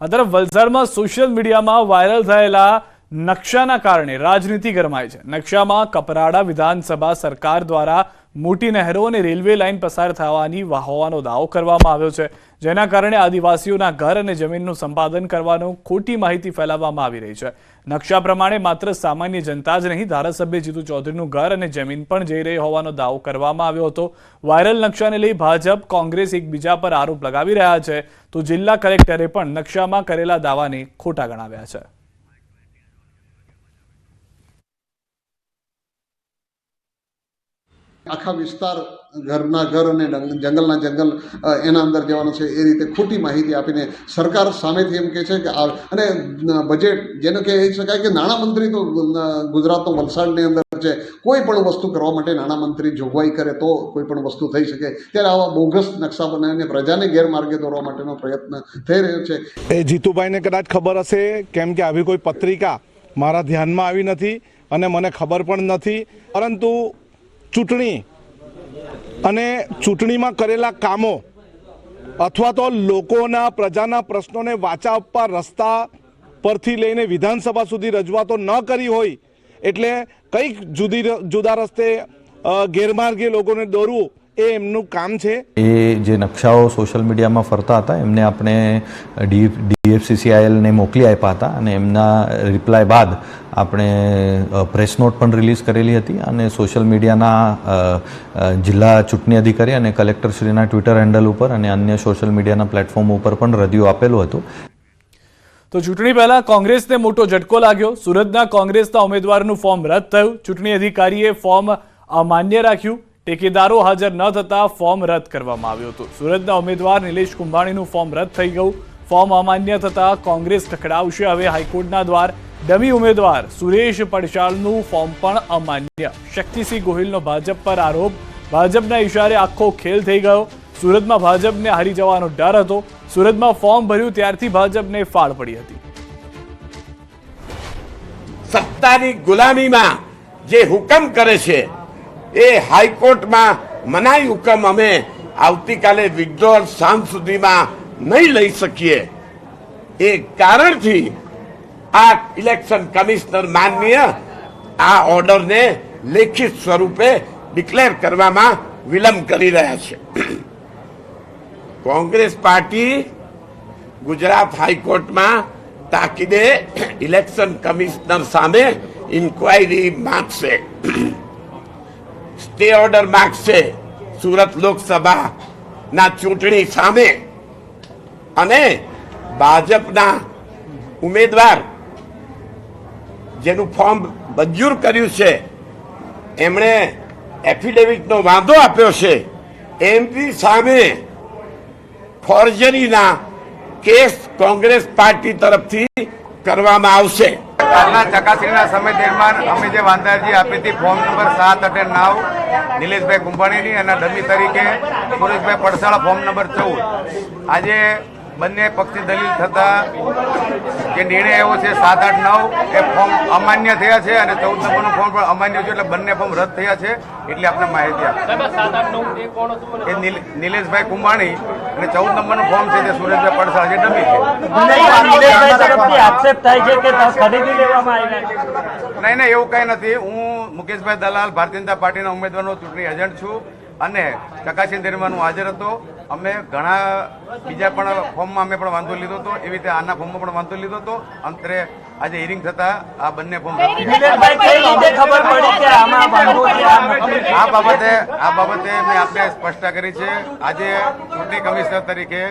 આ તરફ વલસાડમાં સોશિયલ મીડિયામાં વાયરલ થયેલા નકશાના કારણે રાજનીતિ ગરમાય છે। નકશામાં કપરાડા વિધાનસભા સરકાર દ્વારા મોટી નહેરો અને રેલવે લાઇન પસાર થવાની હોવાનો દાવો કરવામાં આવ્યો છે, જેના કારણે આદિવાસીઓના ઘર અને જમીનનું સંપાદન કરવાનો ખોટી માહિતી ફેલાવવામાં આવી રહી છે। નકશા પ્રમાણે માત્ર સામાન્ય જનતા જ નહીં, ધારાસભ્ય જીતુ ચૌધરીનું ઘર અને જમીન પણ જઈ રહી હોવાનો દાવો કરવામાં આવ્યો હતો। વાયરલ નકશાને લઈ ભાજપ કોંગ્રેસ એકબીજા પર આરોપ લગાવી રહ્યા છે, તો જિલ્લા કલેક્ટરે પણ નકશામાં કરેલા દાવાને ખોટા ગણાવ્યા છે। આખા વિસ્તાર ઘરના ઘર અને જંગલના જંગલ એના અંદર જવાનું છે, એ રીતે ખોટી માહિતી આપીને સરકાર સામેથી એમ કહે છે કે અને બજેટ જેને કહી શકાય કે નાણામંત્રી તો ગુજરાતનો વલસાડની અંદર છે, કોઈ પણ વસ્તુ કરવા માટે નાણામંત્રી જોગવાઈ કરે તો કોઈ પણ વસ્તુ થઈ શકે, ત્યારે આવા બોગસ નકશા બનાવીને પ્રજાને ગેરમાર્ગે દોરવા માટેનો પ્રયત્ન થઈ રહ્યો છે। એ જીતુભાઈને કદાચ ખબર હશે, કેમ કે આવી કોઈ પત્રિકા મારા ધ્યાનમાં આવી નથી અને મને ખબર પણ નથી, પરંતુ ચૂંટણી અને ચૂંટણીમાં કરેલા કામો અથવા તો લોકોના પ્રજાના પ્રશ્નોને વાચા આપવા રસ્તા પરથી લઈને વિધાનસભા સુધી રજૂઆતો ન કરી હોય એટલે કંઈક જુદા રસ્તે ગેરમાર્ગે લોકોને દોરવું એ એમનું કામ છે। એ જે નકશાઓ સોશિયલ મીડિયામાં ફરતા હતા એમને આપણે DFCCIL ને મોકલી આપ્યા હતા અને એમના રિપ્લાય બાદ આપણે પ્રેસ નોટ પણ રિલીઝ કરેલી હતી અને સોશિયલ મીડિયાના જિલ્લા ચૂંટણી અધિકારી અને કલેક્ટરશ્રીના ટ્વિટર હેન્ડલ ઉપર અને અન્ય સોશિયલ મીડિયાના પ્લેટફોર્મ ઉપર પણ રજૂ આપેલું હતું। તો ચૂંટણી પહેલા કોંગ્રેસને મોટો ઝટકો લાગ્યો। સુરતના કોંગ્રેસના ઉમેદવારનું ફોર્મ રદ થયું। ચૂંટણી અધિકારીએ ફોર્મ અમાન્ય રાખ્યું। ટેકેદારો હાજર ન થતા ફોર્મ રદ કરવામાં આવ્યું હતું। સુરતના ઉમેદવાર નિલેશ કુંભાણીનું ફોર્મ રદ થઈ ગયું। ફોર્મ અમાન્ય થતા કોંગ્રેસ ખખડાવશે હવે હાઈકોર્ટના દ્વાર। ડમી ઉમેદવાર સુરેશ પડશાળનું ફોર્મ પણ અમાન્ય। શક્તિસિંહ ગોહિલનો ભાજપ પર આરોપ। ભાજપના ઇશારે આખો ખેલ થઈ ગયો। સુરતમાં ભાજપને હારી જવાનો ડર હતો। સુરતમાં ફોર્મ ભર્યું ત્યારથી ભાજપને ફાળ પડી હતી। સત્તાની ગુલામીમાં જે હુકમ કરે છે એ હાઈકોર્ટમાં મનાઈ હુકમ અમે આવતીકાલે વિડ્રોલ સાંજ સુધીમાં નહીં લઈ શકીએ। એ કારણથી આ ઇલેક્શન કમિશનર માનનીય આ ઓર્ડરને લેખિત સ્વરૂપે ડિક્લેર કરવામાં વિલંબ કરી રહ્યા છે। કોંગ્રેસ પાર્ટી ગુજરાત હાઈકોર્ટમાં તાકીદે ઇલેક્શન કમિશનર સામે ઇન્ક્વાયરી માંગશે, સ્ટે ઓર્ડર માંગશે સુરત લોકસભાના ચૂંટણી સામે, અને ભાજપના ઉમેદવાર જેનું ફોર્મ મંજૂર કર્યું છે એમણે એફિડેવિટનો વાંધો આપ્યો છે એમની સામે ફોર્જરીના કેસ કોંગ્રેસ પાર્ટી તરફથી કરવામાં આવશે। આજના ચકાસણીના સમય દરમિયાન અમે જે વાંધા અરજી આપી હતી ફોર્મ નંબર 7 અને 9 નિલેશભાઈ કુંભાણીની અને ડમી તરીકે સુરેશભાઈ પડસાળા ફોર્મ નંબર 14, આજે બંને પક્ષની દલીલ થતા જે નિર્ણય આવ્યો છે 7, 8, 9 એ ફોર્મ અમાન્ય થયા છે અને 14 નંબરનું ફોર્મ પણ અમાન્ય છે, એટલે બંને ફોર્મ રદ થયા છે, એટલે આપણે માહિતી આપી। એ નિલેશભાઈ કુંભાણી અને 14 નંબરનું ફોર્મ છે જે સુરેશભાઈ પડસાળ જે ડમી છે। નહીં એવું કઈ નથી। હું મુકેશભાઈ દલાલ ભારતીય જનતા પાર્ટીના ઉમેદવારનો ચૂંટણી એજન્ટ છું અને ચકાસણી દરમિયાન હું હાજર હતો। અમે ઘણા બીજા પણ ફોર્મમાં અમે પણ વાંધો લીધો હતો, એવી રીતે આના ફોર્મમાં પણ વાંધો લીધો હતો। અંતરે આજે હિયરિંગ થતા આ બંને ફોર્મ આ બાબતે મેં આપને સ્પષ્ટતા કરી છે। આજે ચૂંટણી કમિશનર તરીકે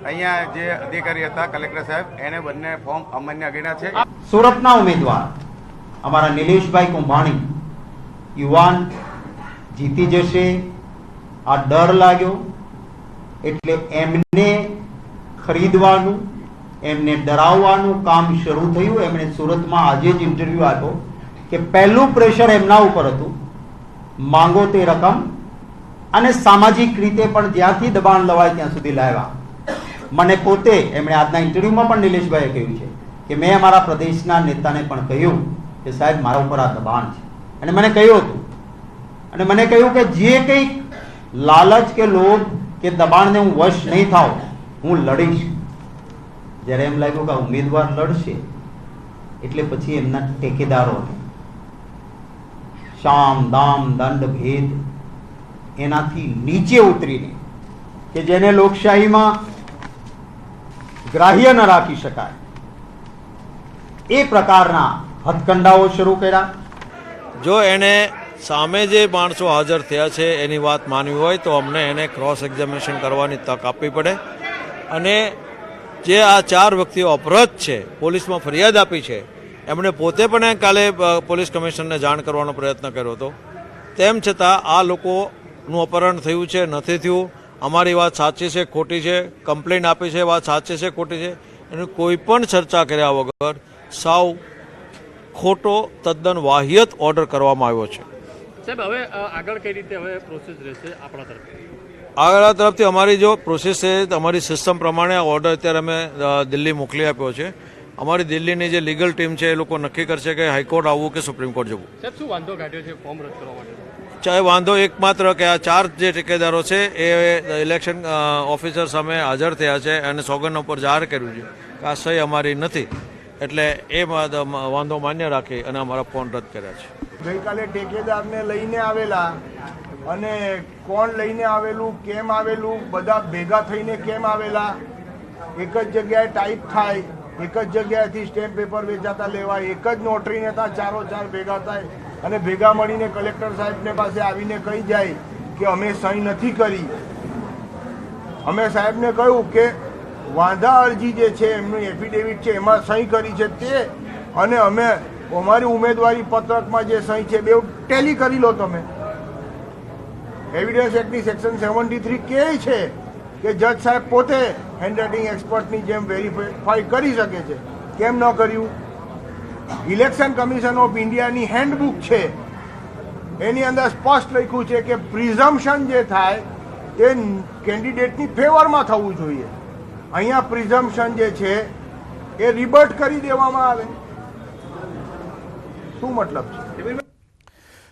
અહીંયા જે અધિકારી હતા કલેક્ટર સાહેબ એને બંને ફોર્મ અમાન્ય ગણ્યા છે। સુરતના ઉમેદવાર અમારા નિલેશભાઈ કુંભાણી યુવાન જીતી જશે આ ડર લાગ્યો, એટલે એમને ખરીદવાનું, એમને ડરાવવાનું કામ શરૂ થયું। એમણે સુરતમાં આજે જ ઇન્ટરવ્યુ આપ્યો કે પહેલું પ્રેશર એમના ઉપર હતું, માંગો તે રકમ, અને સામાજિક રીતે પણ જ્યાંથી દબાણ લવાય ત્યાં સુધી લાવ્યા। મને પોતે એમણે આજના ઇન્ટરવ્યુમાં પણ નિલેશભાઈએ કહ્યું છે કે મેં અમારા પ્રદેશના નેતાને પણ કહ્યું કે સાહેબ મારા ઉપર આ દબાણ છે, અને મને કહ્યું હતું અને મને કહ્યું કે જે કંઈક લાલચ કે લોભ કે દબાણને હું વશ નહીં થાઉં, હું લડીશ। જ્યારે એમ લાગ્યું કે આ ઉમેદવાર લડશે એટલે પછી એમના ટેકેદારોને શામ દામ દંડ ભેદ એનાથી નીચે ઉતરીને કે જેને લોકશાહીમાં ગ્રાહ્ય ન રાખી શકાય એ પ્રકારના હથકંડાઓ શરૂ કર્યા. જો એને સામે જે માણસો હાજર થયા છે એની વાત માનવી હોય તો અમને એને ક્રોસ એક્ઝામિનેશન કરવાની તક આપવી પડે. અને જે આ 4 વ્યક્તિઓ અપરાધ છે, પોલીસમાં ફરિયાદ આપી છે, એમણે પોતે પણ કાલે પોલીસ કમિશનરને જાણ કરવાનો પ્રયત્ન કર્યો હતો. તેમ છતાં આ લોકોનું અપહરણ થયું છે, નથી થયું, અમારી વાત સાચી છે ખોટી છે, કમ્પ્લેન આપી છે વાત સાચી છે ખોટી છે, એની કોઈ પણ ચર્ચા કર્યા વગર સાવ ખોટો તદ્દન વાહિયત ઓર્ડર કરવામાં આવ્યો છે. સાહેબ, હવે આગળ કઈ રીતે હવે પ્રોસેસ રહેશે આપણા તરફથી? આગળ તરફથી અમારી જો પ્રોસેસ છે, અમારી સિસ્ટમ પ્રમાણે આ ઓર્ડર અત્યારે અમે દિલ્હી મોકલી આપ્યો છે. અમારી દિલ્હીની જે લીગલ ટીમ છે એ લોકો નક્કી કરશે કે હાઈકોર્ટ આવવું કે સુપ્રીમ કોર્ટ જવું. સાહેબ, શું વાંધો કાઢ્યો છે ફોર્મ રદ કરવા માટે? ચાહે વાંધો એકમાત્ર કે આ 4 જે ઠેકેદારો છે એ ઇલેક્શન ઓફિસર સામે હાજર થયા છે અને સોગંદ ઉપર જાહેર કર્યું છે કે આ સહી અમારી નથી, એટલે એ વાંધો માન્ય રાખી અને અમારા ફોન રદ કર્યા છે. ગઈકાલે ઠેકેદારને લઈને આવેલા અને કોણ લઈને આવેલું, કેમ આવેલું, બધા ભેગા થઈને કેમ આવેલા, એક જ જગ્યાએ ટાઈપ થાય, એક જ જગ્યાએથી સ્ટેમ્પ પેપર વેચાતા લેવાય, એક જ નોટરીને ત્યાં 4 ભેગા થાય અને ભેગા મળીને કલેક્ટર સાહેબને પાસે આવીને કહી જાય કે અમે સહી નથી કરી. અમે સાહેબને કહ્યું કે વાંધા અરજી જે છે એમનું એફિડેવિટ છે એમાં સહી કરી છે તે, અને અમે અમારી ઉમેદવારી પત્રકમાં જે સહી છે બે ટેલી કરી લો. તમે એવિડન્સ એક્ટની સેક્શન 73 કહે છે કે જજ સાહેબ પોતે હેન્ડરાઇટિંગ એક્સપર્ટની જેમ વેરીફાઈ કરી શકે છે. કેમ ન કર્યું? ઇલેક્શન કમિશન ઓફ ઇન્ડિયાની હેન્ડબુક છે, એની અંદર સ્પષ્ટ લખ્યું છે કે પ્રિઝમ્પશન જે થાય તે કેન્ડિડેટની ફેવરમાં થવું જોઈએ. અહીંયા પ્રિઝમ્પશન જે છે એ રિબર્ટ કરી દેવામાં આવે. શું મતલબ છે?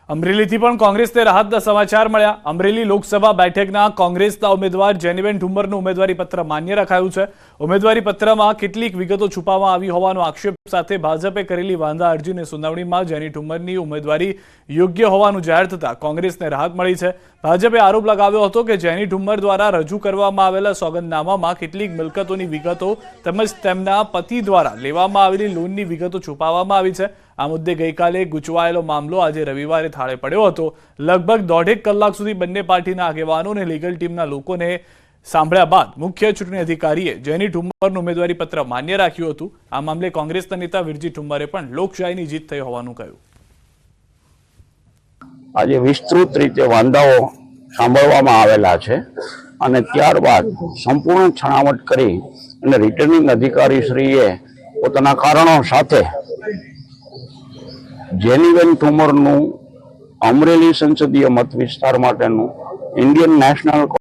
અમરેલીથી પણ કોંગ્રેસને રાહતના સમાચાર મળ્યા. અમરેલી લોકસભા બેઠકના કોંગ્રેસના ઉમેદવાર જેનીબેન ઠુમ્મરનું ઉમેદવારી પત્ર માન્ય રખાયું છે. ઉમેદવારી પત્રમાં કેટલીક વિગતો છુપાવવામાં આવી હોવાનો આક્ષેપ સાથે ભાજપે કરેલી વાંધા અરજીની સુનાવણીમાં જેની ઠુમ્મરની ઉમેદવારી યોગ્ય હોવાનું જાહેર થતાં કોંગ્રેસને રાહત મળી છે. ભાજપે આરોપ લગાવ્યો હતો કે જેની ઠુમ્મર દ્વારા રજૂ કરવામાં આવેલા સોગંદનામામાં કેટલીક મિલકતોની વિગતો તેમજ તેમના પતિ દ્વારા લેવામાં આવેલી લોનની વિગતો છુપાવવામાં આવી છે. આ મુદ્દે ગઈકાલે ગૂંચવાયેલો મામલો આજે રવિવારે થાળે પડ્યો હતો. લગભગ 1.5 કલાક સુધી બંને પાર્ટીના આગેવાનો અને લીગલ ટીમના લોકોને સાંભળ્યા બાદ મુખ્ય ચૂંટણી અધિકારીએ જેની ઠુમ્મરનું ઉમેદવારી પત્ર માન્ય રાખ્યું હતું. આ મામલે કોંગ્રેસના નેતા વિરજી ઠુમ્મરે પણ લોકશાહીની જીત થઈ હોવાનું કહ્યું. આજે વિસ્તૃત રીતે વાંધાઓ સાંભળવામાં આવેલા છે અને ત્યારબાદ સંપૂર્ણ છણાવટ કરી અને રિટર્નિંગ અધિકારીશ્રીએ પોતાના કારણો સાથે જેનીબેન ઠુમ્મરનું અમરેલી સંસદીય મત વિસ્તાર માટેનું ઇન્ડિયન નેશનલ